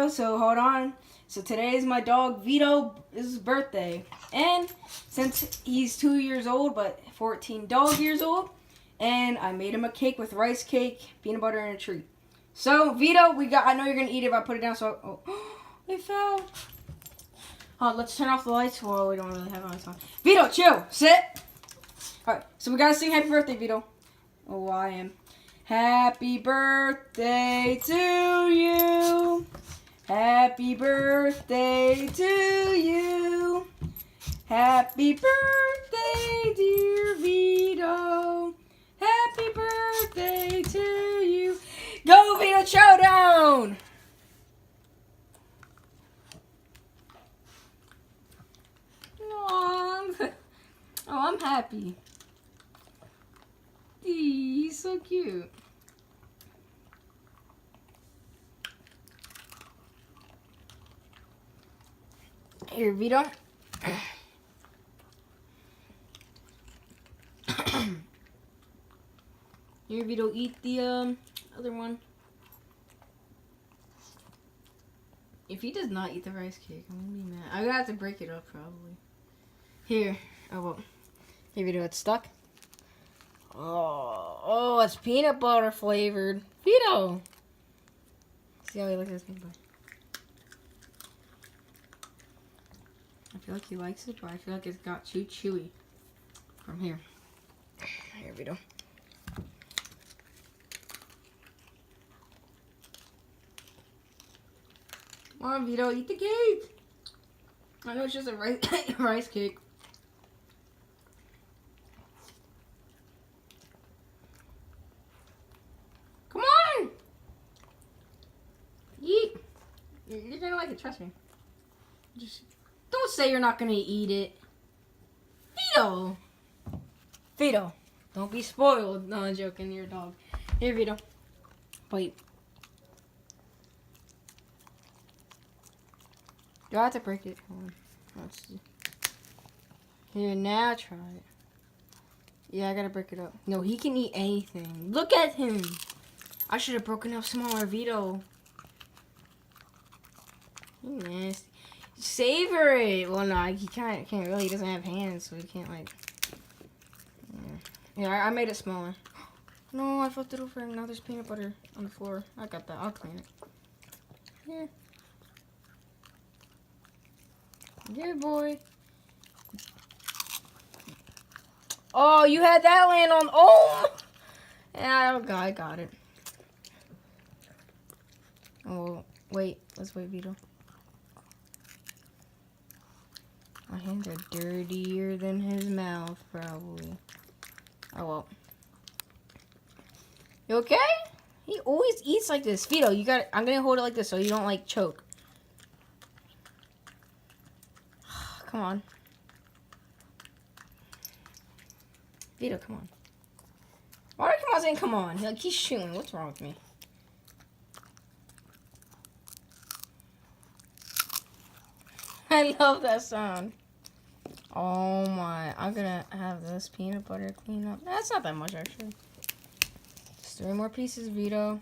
video, so hold on. So today is my dog Vito's birthday. And since he's 2 years old, but 14 dog years old, and I made him a cake with rice cake, peanut butter, and a treat. So Vito, I know you're gonna eat it if I put it down, so it fell. Let's turn off the lights. Well, we don't really have lights on. Vito, chill, sit. Alright, so we gotta sing happy birthday, Vito. Oh, I am. Happy birthday to you. Happy birthday to you. Happy birthday, dear Vito. Happy birthday to you. Go, Vito, showdown! Oh, I'm happy. He's so cute. Here, Vito. Here, Vito, eat the other one. If he does not eat the rice cake, I'm gonna be mad. I'm gonna have to break it up probably. Here. Oh well. Here, Vito, it's stuck. Oh, it's peanut butter flavored. Vito! See how he looks at his peanut butter. I feel like he likes it, but I feel like it's got too chewy from here. Here, Vito. Come on, Vito, eat the cake. I know it's just a rice cake. Come on! Eat. You're gonna like it, trust me. Just don't say you're not gonna eat it. Vito! Vito, don't be spoiled. No, I'm joking, you're a dog. Here, Vito. Wait. Do I have to break it? Hold on. Let's see. Here, now try it. Yeah, I gotta break it up. No, he can eat anything. Look at him. I should have broken up smaller, Vito. You nasty. Savor it. Well, no, he can't really. He doesn't have hands, so he can't, like. Yeah, I made it smaller. No, I flipped it over, and now there's peanut butter on the floor. I got that. I'll clean it. Here. Good boy. Oh, you had that land on. Oh! Yeah, oh, God, I got it. Oh, wait. Let's wait, Vito. My hands are dirtier than his mouth, probably. Oh, well. You okay? He always eats like this. Vito, you got. I'm gonna hold it like this so you don't, like, choke. Come on. Vito, come on. Why do I come on saying come on? Like, he's shooting. What's wrong with me? I love that sound. Oh my. I'm gonna have this peanut butter clean up. That's not that much, actually. Just 3 more pieces, Vito.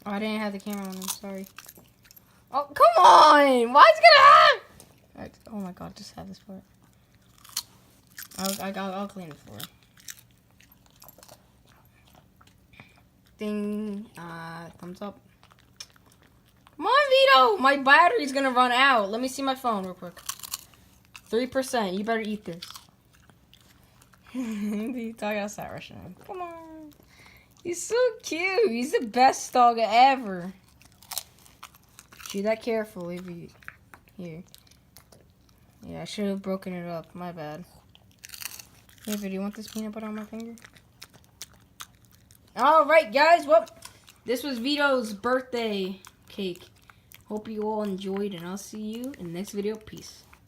Oh, I didn't have the camera on. I'm sorry. Oh, come on! Why is it gonna happen? Right. Oh my God! Just have this part. I'll clean the floor. Ding! Thumbs up. Come on, Vito! My battery's gonna run out. Let me see my phone real quick. 3%. You better eat this. I gotta start rushing him. Come on. He's so cute. He's the best dog ever. Chew that carefully. Here. Yeah, I should have broken it up. My bad. Hey, do you want this peanut butter on my finger? Alright, guys. Well, this was Vito's birthday cake. Hope you all enjoyed, and I'll see you in the next video. Peace.